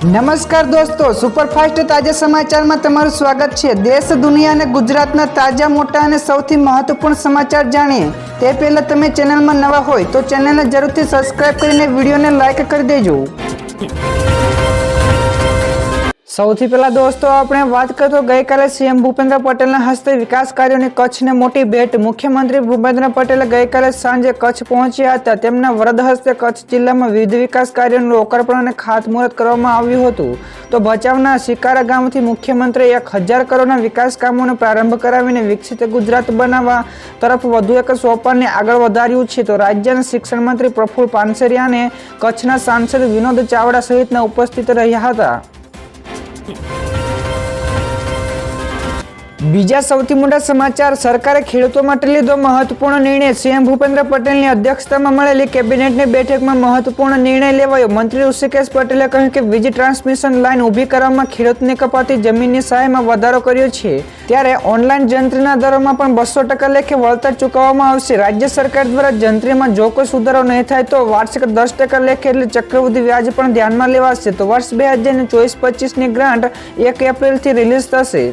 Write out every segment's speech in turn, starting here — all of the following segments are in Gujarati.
નમસ્કાર દોસ્તો, સુપરફાસ્ટ તાજા સમાચારમાં તમારું સ્વાગત છે। દેશ, દુનિયા અને ગુજરાતના તાજા, મોટા અને સૌથી મહત્વપૂર્ણ સમાચાર જાણીએ તે પહેલા તમે ચેનલમાં નવા હોય તો ચેનલને જરૂરથી સબસ્ક્રાઇબ કરીને વિડીયોને લાઇક કરી દેજો। સૌથી પહેલા દોસ્તો આપણે વાત કરીએ તો ગઈકાલે સીએમ ભૂપેન્દ્ર પટેલના હસ્તે વિકાસ કાર્યોની કચ્છને મોટી ભેટ। મુખ્યમંત્રી ભૂપેન્દ્ર પટેલે ગઈકાલે સાંજે કચ્છ પહોંચ્યા હતા। તેમના વરદ હસ્તે કચ્છ જિલ્લામાં વિવિધ વિકાસ કાર્યોનું લોકાર્પણ અને ખાતમુહૂર્ત કરવામાં આવ્યું હતું। તો ભચાઉના શિકારા ગામથી મુખ્યમંત્રીએ 1000 કરોડના વિકાસ કામોનો પ્રારંભ કરાવીને વિકસિત ગુજરાત બનાવવા તરફ વધુ એક સોપાનને આગળ વધાર્યું છે। તો રાજ્યના શિક્ષણ મંત્રી પ્રફુલ્લ પાનસેરિયા અને કચ્છના સાંસદ વિનોદ ચાવડા સહિતના ઉપસ્થિત રહ્યા હતા। બીજા સૌથી મોટા સમાચાર, સરકારે ખેડૂતો માટે લીધો મહત્વપૂર્ણ નિર્ણય। સીએમ ભૂપેન્દ્ર પટેલની અધ્યક્ષતામાં મળેલી કેબિનેટની બેઠકમાં મહત્વપૂર્ણ નિર્ણય લેવાયો। મંત્રી ઋષિકેશ પટેલે કહ્યું કે વીજ ટ્રાન્સમિશન લાઇન ઊભી કરવામાં ખેડૂતને કપાતી જમીનની સહાયમાં વધારો કર્યો છે। ત્યારે ઓનલાઈન જંત્રીના દરોમાં પણ 200% લેખે વળતર ચૂકવવામાં આવશે। રાજ્ય સરકાર દ્વારા જંત્રીમાં જો કોઈ સુધારો નહીં થાય તો વાર્ષિક 10% લેખે એટલે ચક્રવૃદ્ધિ વ્યાજ પણ ધ્યાનમાં લેવાશે। તો વર્ષ 2024-25ની ગ્રાન્ટ 1 એપ્રિલથી રિલીઝ થશે।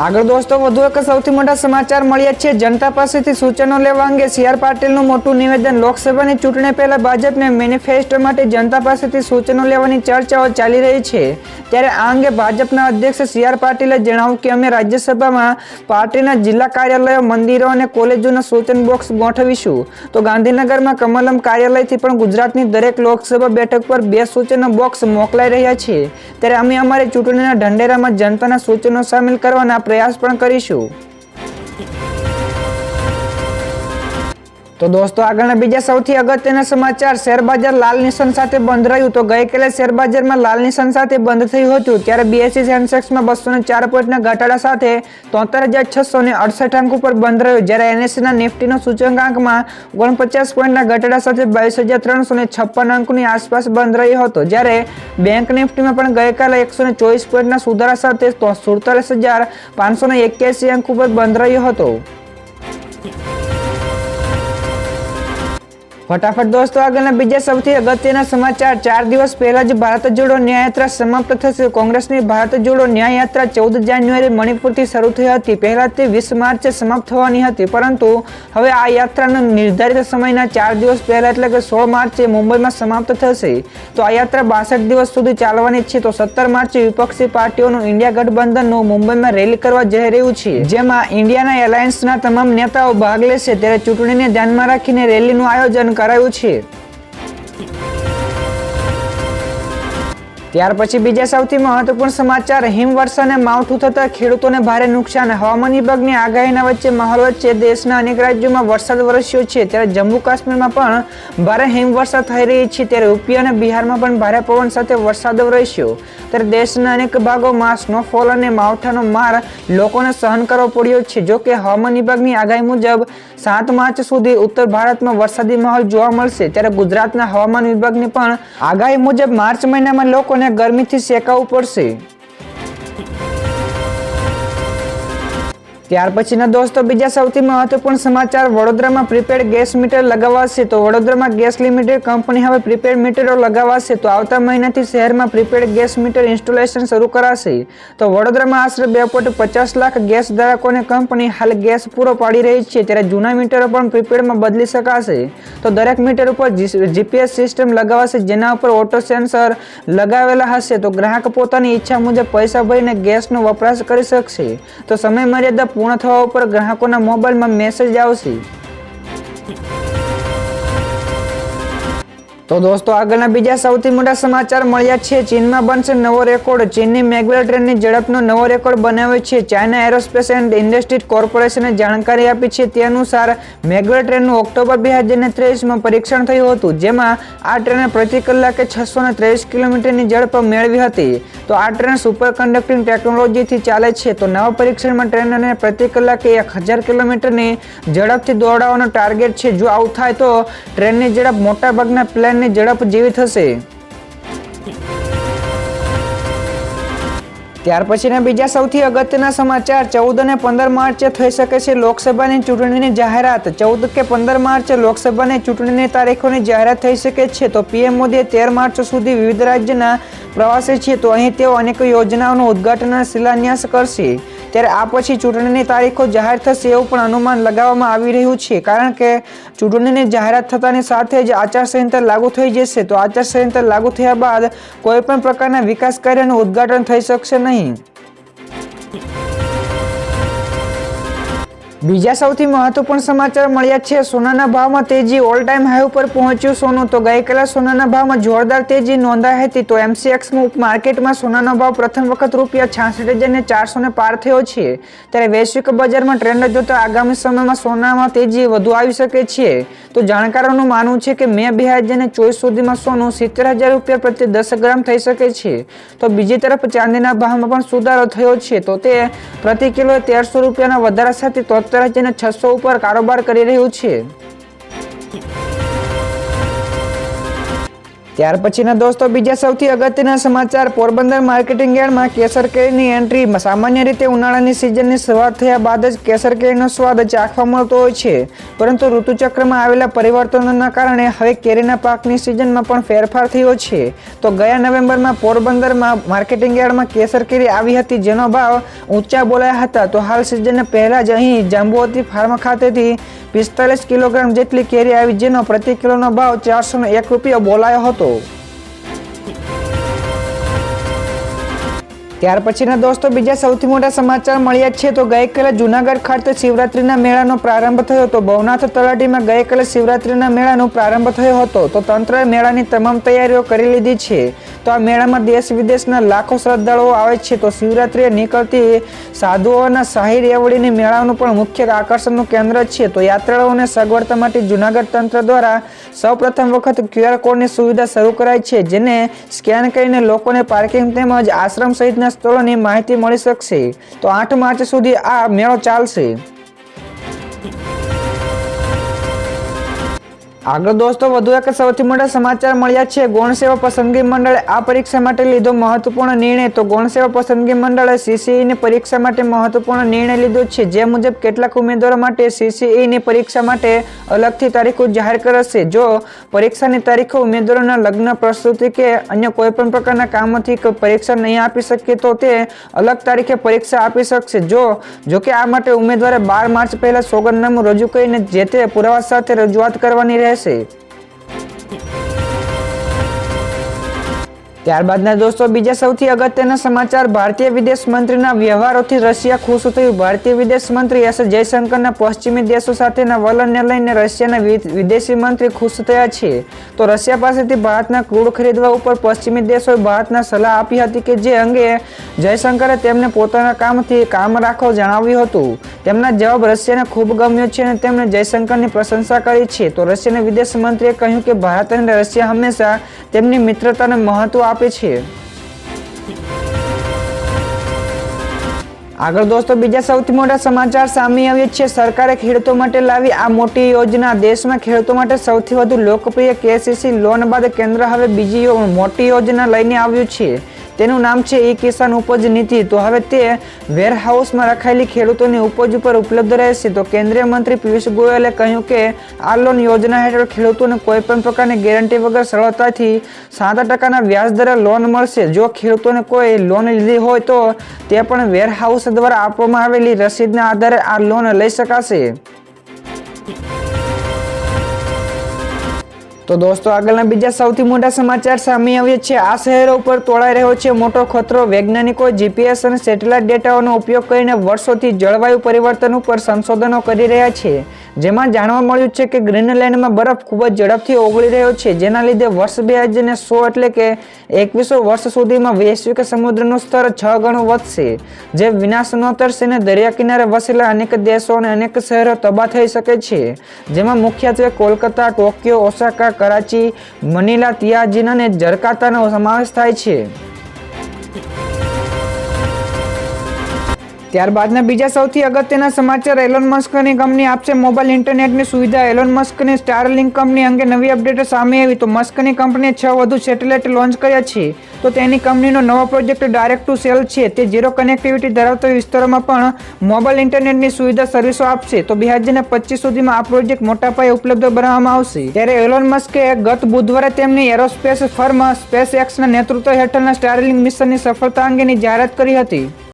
આગળ દોસ્તો વધુ એક સૌથી મોટા સમાચાર મળ્યા છે। જનતા પાસેથી સૂચનો લેવા અંગે સીઆર પાટીલનું મોટું નિવેદન। લોકસભાની ચૂંટણી પહેલા ભાજપને મેનિફેસ્ટો માટે જનતા પાસેથી સૂચનો લેવાની ચર્ચાઓ ચાલી રહી છે। ત્યારે આ અંગે ભાજપના અધ્યક્ષ સીઆર પાટીલે જણાવ્યું કે અમે રાજ્યસભામાં પાર્ટીના જિલ્લા કાર્યાલયો, મંદિરો અને કોલેજોના સૂચન બોક્સ ગોઠવીશું। તો ગાંધીનગરમાં કમલમ કાર્યાલયથી પણ ગુજરાતની દરેક લોકસભા બેઠક પર 2 સૂચનો બોક્સ મોકલાઈ રહ્યા છે। ત્યારે અમે અમારી ચૂંટણીના ઢંઢેરામાં જનતાના સૂચનો સામેલ કરવાના પ્રયાસ પણ કરીશું। તો દોસ્તો આગળના બીજા સૌથી અગત્યના સમાચાર, શેરબજાર લાલ નિશાન સાથે બંધ રહ્યું। તો ગઈકાલે શેરબજારમાં લાલ નિશાન સાથે બંધ થયું હતું। ત્યારે બીએસઈ સેન્સેક્સમાં 204 પોઈન્ટના ઘટાડા સાથે 73,668 અંક ઉપર બંધ રહ્યો। જ્યારે એનએસસીના નિફ્ટીનો સૂચકાંકમાં 49 પોઈન્ટના ઘટાડા સાથે 22,356 અંકની આસપાસ બંધ રહ્યો હતો। જ્યારે બેંક નિફ્ટીમાં પણ ગઈકાલે 124 પોઈન્ટના સુધારા સાથે 47,581 અંક ઉપર બંધ રહ્યો હતો। ફટાફટ દોસ્તો આગળના બીજા સૌથી અગત્યના સમાચાર, 4 દિવસ પહેલા જ ભારત જોડો ન્યાયયાત્રા સમાપ્ત થશે। કોંગ્રેસની ભારત જોડો ન્યાયયાત્રા 14 જાન્યુઆરી મણિપુરથી શરૂ થઈ હતી। પહેલા તે 20 માર્ચે સમાપ્ત થવાની હતી, પરંતુ હવે આ યાત્રાનો નિર્ધારિત સમયના 4 દિવસ પહેલા એટલે કે 16 માર્ચે મુંબઈમાં સમાપ્ત થશે। તો આ યાત્રા 62 દિવસ સુધી ચાલવાની છે। તો 17 માર્ચે વિપક્ષી પાર્ટીઓનું ઇન્ડિયા ગઠબંધનનું મુંબઈમાં રેલી કરવા જઈ રહ્યું છે, જેમાં ઇન્ડિયાના એલાયન્સના તમામ નેતાઓ ભાગ લેશે। ત્યારે ચૂંટણીને ધ્યાનમાં રાખીને રેલીનું આયોજન કરાયું છે। ત્યાર પછી બીજા સૌથી મહત્વપૂર્ણ સમાચાર, હિમવર્ષાને માવઠું થતા ખેડૂતોને ભારે નુકસાન। હવામાન વિભાગની આગાહીના માહોલ વચ્ચે દેશના અનેક રાજ્યોમાં વરસાદ વરસ્યો છે। ત્યારે જમ્મુ કાશ્મીરમાં પણ ભારે હિમવર્ષા થઈ રહી છે। ત્યારે યુપી અને બિહારમાં પણ ભારે પવન સાથે વરસાદ વરસ્યો। ત્યારે દેશના અનેક ભાગોમાં સ્નોફોલ અને માવઠાનો માર લોકોને સહન કરવો પડ્યો છે। જો કે હવામાન વિભાગની આગાહી મુજબ 7 માર્ચ સુધી ઉત્તર ભારતમાં વરસાદી માહોલ જોવા મળશે। ત્યારે ગુજરાતના હવામાન વિભાગની પણ આગાહી મુજબ માર્ચ મહિનામાં લોકોને ગરમીથી સેકાવું પડશે। ત્યાર પછીના દોસ્તો બીજા સૌથી મહત્વપૂર્ણ સમાચાર, વડોદરામાં પ્રીપેડ ગેસ મીટર લગાવાશે। તો વડોદરામાં ગેસ લિમિટેડ કંપની હવે પ્રીપેડ મીટરો લગાવાશે। તો આવતા મહિનાથી શહેરમાં પ્રીપેડ ગેસ મીટર ઇન્સ્ટોલેશન શરૂ કરાશે। તો વડોદરામાં આશરે 2.50 લાખ ગેસ ધારકોને કંપની હાલ ગેસ પૂરો પાડી રહી છે। ત્યારે જૂના મીટરો પણ પ્રીપેડમાં બદલી શકાશે। તો દરેક મીટર ઉપર જીપીએસ સિસ્ટમ લગાવાશે, જેના ઉપર ઓટો સેન્સર લગાવેલા હશે। તો ગ્રાહક પોતાની ઈચ્છા મુજબ પૈસા ભરીને ગેસનો વપરાશ કરી શકશે। તો સમય મર્યાદા પૂર્ણ થવા ઉપર ગ્રાહકોના મોબાઈલમાં મેસેજ આવશે। તો દોસ્તો આગળના બીજા સૌથી મોટા સમાચાર મળ્યા છે। ચીનમાં બનશે નવો રેકોર્ડ। ચીનની મેગવેલ ટ્રેનની ઝડપનો નવો રેકોર્ડ બનાવ્યો છે। ચાઇના એરોસ્પેસ એન્ડ ઇન્ડસ્ટ્રી કોર્પોરેશને જાણકારી આપી છે। તે અનુસાર મેગવેલ ટ્રેનનું ઓક્ટોબર 2023માં પરીક્ષણ થયું હતું, જેમાં આ ટ્રેને પ્રતિ કલાકે 623 કિલોમીટરની ઝડપ મેળવી હતી। તો આ ટ્રેન સુપર કન્ડક્ટિંગ ટેકનોલોજીથી ચાલે છે। તો નવા પરીક્ષણમાં ટ્રેનને પ્રતિ કલાકે 1000 કિલોમીટરની ઝડપથી દોડાવવાનો ટાર્ગેટ છે। જો આવું થાય તો ટ્રેનની ઝડપ મોટાભાગના પ્લેનની ઝડપ જેવી થશે। ત્યાર પછીના બીજા સૌથી અગત્યના સમાચાર 14 અને 15 માર્ચે થઈ શકે છે લોકસભાની ચૂંટણીની જાહેરાત. 14 કે 15 માર્ચે લોકસભાની ચૂંટણીની તારીખોની જાહેરાત થઈ શકે છે. તો પીએમ મોદીએ 13 માર્ચ સુધી વિવિધ રાજ્યના પ્રવાસે છે. તો અહીં તેઓ અનેક યોજનાઓનું ઉદ્ઘાટન અને શિલાન્યાસ કરશે. ત્યારે આ પછી ચૂંટણીની તારીખો જાહેર થશે એવું પણ અનુમાન લગાવવામાં આવી રહ્યું છે, કારણ કે ચૂંટણીની જાહેરાત થતાની સાથે જ આચારસંહિતા લાગુ થઈ જશે. તો આચારસંહિતા લાગુ થયા બાદ કોઈ પણ પ્રકારના વિકાસ કાર્યનું ઉદ્ઘાટન થઈ શકશે નહીં. બીજા સૌથી મહત્વપૂર્ણ સમાચાર મળ્યા છે સોનાના ભાવમાં તેજી. ઓલ ટાઈમ હાઈ ઉપર પહોંચ્યું સોનું. તો ગઈકાલે સોનાના ભાવમાં જોરદાર તેજી નોંધાઈ હતી. તો MCX માર્કેટમાં સોનાનો ભાવ પ્રથમ વખત ₹66,400 પાર થયો છે. ત્યારે વૈશ્વિક બજારમાં ટ્રેન્ડ જોતા આગામી સમયમાં સોનામાં તેજી વધુ આવી શકે છે. તો જાણકારોનું માનવું છે કે મે 2024 સુધીમાં સોનું ₹70,000 પ્રતિ 10 ગ્રામ થઈ શકે છે. તો બીજી તરફ ચાંદીના ભાવમાં પણ સુધારો થયો છે. તો તે પ્રતિ કિલો ₹1,300 વધારા સાથે 73,600 ઉપર કારોબાર કરી રહ્યું છે. ત્યાર પછીના દોસ્તો બીજા સૌથી અગત્યના સમાચાર. પોરબંદર માર્કેટિંગ યાર્ડમાં કેસર કેરીની એન્ટ્રી. સામાન્ય રીતે ઉનાળાની સિઝનની શરૂઆત થયા બાદ જ કેસર કેરીનો સ્વાદ ચાખવા મળતો હોય છે, પરંતુ ઋતુચક્રમાં આવેલા પરિવર્તનોના કારણે હવે કેરીના પાકની સિઝનમાં પણ ફેરફાર થયો છે. તો ગયા નવેમ્બરમાં પોરબંદરમાં માર્કેટિંગ યાર્ડમાં કેસર કેરી આવી હતી, જેનો ભાવ ઊંચા બોલાયા હતા. તો હાલ સિઝનને પહેલા જ અહીં જાંબુવતી ફાર્મ ખાતેથી 45 કિલોગ્રામ જેટલી કેરી આવી, જેનો પ્રતિ કિલોનો ભાવ ₹401 બોલાયો હતો. ત્યાર પછીના દોસ્તો બીજા સૌથી મોટા સમાચાર મળ્યા છે. તો ગઈકાલે જૂનાગઢ ખાતે શિવરાત્રીના મેળાનો પ્રારંભ થયો હતો. ભવનાથ તળાટીમાં ગઈકાલે શિવરાત્રીના મેળાનો પ્રારંભ થયો હતો. તો તંત્રએ મેળાની તમામ તૈયારીઓ કરી લીધી છે. તો આ મેળામાં દેશ વિદેશના લાખો શ્રદ્ધાળુઓ આવે છે. તો શિવરાત્રીએ નીકળતી સાધુઓના શાહી રેવડીની મેળાનું પણ મુખ્ય આકર્ષણનું કેન્દ્ર છે. તો યાત્રાળુઓને સગવડતા માટે જૂનાગઢ તંત્ર દ્વારા સૌપ્રથમ વખત QR કોડની સુવિધા શરૂ કરાઈ છે, જેને સ્કેન કરીને લોકોને પાર્કિંગ તેમજ આશ્રમ સહિતના સ્થળોની માહિતી મળી શકશે. તો 8 માર્ચ સુધી આ મેળો ચાલશે. આગળ દોસ્તો વધુ એક સૌથી મોટા સમાચાર મળ્યા છે. ગૌણ સેવા પસંદગી મંડળે આ પરીક્ષા માટે લીધો મહત્વપૂર્ણ નિર્ણય. તો ગૌણ સેવા પસંદગી મંડળે CCEની પરીક્ષા માટે મહત્વપૂર્ણ નિર્ણય લીધો છે. જે મુજબ કેટલાક ઉમેદવારો માટે CCEની પરીક્ષા માટે અલગથી તારીખો જાહેર કરશે. જો પરીક્ષાની તારીખો ઉમેદવારોના લગ્ન, પ્રસૂતિ કે અન્ય કોઈપણ પ્રકારના કામોથી પરીક્ષા નહીં આપી શકે તો તે અલગ તારીખે પરીક્ષા આપી શકશે. જો કે આ માટે ઉમેદવારે 12 માર્ચ પહેલા સોગંદનામું રજૂ કરીને જે તે પુરાવા સાથે રજૂઆત કરવાની રહેશે. ત્યારબાદના દોસ્તો બીજા સૌથી અગત્યના સમાચાર. ભારતીય વિદેશ મંત્રીના વ્યવહારોથી રશિયા ખુશ થયું. ભારતીય વિદેશ મંત્રી એસ જયશંકરના પશ્ચિમી દેશો સાથેના વલણને લઈને રશિયાના વિદેશી મંત્રી ખુશ થયા છે. તો રશિયા પાસેથી ભારતના ક્રૂડ ખરીદવા ઉપર પશ્ચિમી દેશોએ ભારતને સલાહ આપી હતી, કે જે અંગે જયશંકરે તેમને પોતાના કામથી કામ રાખવા જણાવ્યું હતું. તેમના જવાબ રશિયાને ખૂબ ગમ્યો છે અને તેમણે જયશંકરની પ્રશંસા કરી છે. તો રશિયાના વિદેશ મંત્રીએ કહ્યું કે ભારત અને રશિયા હંમેશા તેમની મિત્રતાને મહત્વ આપે છે. આગળ દોસ્તો બીજા સૌથી મોટા સમાચાર સામે આવ્યા છે. સરકારે ખેડૂતો માટે લાવી આ મોટી યોજના. દેશમાં ખેડૂતો માટે સૌથી વધુ લોકપ્રિય KCC લોન બાદ કેન્દ્ર હવે બીજી મોટી યોજના લઈને આવ્યું છે. તેનું નામ છે કિસાન ઉપજ નીતિ. તો હવે તે વેરહાઉસમાં રખાયેલી ખેડૂતોની ઉપજ ઉપર ઉપલબ્ધ રહેશે. તો કેન્દ્રીય મંત્રી પિયુષ ગોયલે કહ્યું કે આ લોન યોજના હેઠળ ખેડૂતોને કોઈપણ પ્રકારની ગેરંટી વગર સરળતાથી 7% વ્યાજ દરે લોન મળશે. જો ખેડૂતોને કોઈ લોન લીધી હોય તો તે પણ વેરહાઉસ દ્વારા આપવામાં આવેલી રસીદના આધારે આ લોન લઈ શકાશે. તો દોસ્તો આગળના બીજા સૌથી મોટા સમાચાર સામે આવ્યા છે. આ શહેરો ઉપર તોળાઈ રહ્યો છે મોટો ખતરો. વૈજ્ઞાનિકો GPS અને સેટેલાઇટ ડેટાનો ઉપયોગ કરીને વર્ષોથી જળવાયુ પરિવર્તન ઉપર સંશોધનો કરી રહ્યા છે, જેમાં જાણવા મળ્યું છે કે ગ્રીનલેન્ડમાં બરફ ખૂબ જ ઝડપથી ઓગળી રહ્યો છે, જેના લીધે વર્ષ 20100 એટલે કે 2100 વર્ષ સુધીમાં વૈશ્વિક સમુદ્રનું સ્તર 6 ગણું વધશે, જે વિનાશ નોતરશે અને દરિયા કિનારે વસેલા અનેક દેશો અને અનેક શહેરો તબાહ થઈ શકે છે, જેમાં મુખ્યત્વે Kolkata, Tokyo, Osaka, Karachi, Manila, Tianjin અને જકાર્તાનો સમાવેશ થાય છે. ત્યારબાદના બીજા સૌથી અગત્યના સમાચાર એલોન મસ્કની કંપની આપશે મોબાઈલ ઇન્ટરનેટની સુવિધા. એલોન મસ્કની સ્ટારલિંક કંપની અંગે નવી અપડેટ સામે આવી. તો મસ્કની કંપનીએ 6 વધુ સેટેલાઇટ લોન્ચ કર્યા છે. તો તેની કંપનીનો નવો પ્રોજેક્ટ ડાયરેક્ટ ટુ સેલ છે. તે ઝીરો કનેક્ટિવિટી ધરાવતા વિસ્તારોમાં પણ મોબાઈલ ઇન્ટરનેટની સુવિધા સર્વિસો આપશે. તો 2025 સુધીમાં આ પ્રોજેક્ટ મોટા પાયે ઉપલબ્ધ બનાવવામાં આવશે. ત્યારે એલોન મસ્કે ગત બુધવારે તેમની એરોસ્પેસ ફર્મ સ્પેસએક્સના નેતૃત્વ હેઠળના સ્ટારલિંક મિશનની સફળતા અંગેની જાહેરાત કરી હતી.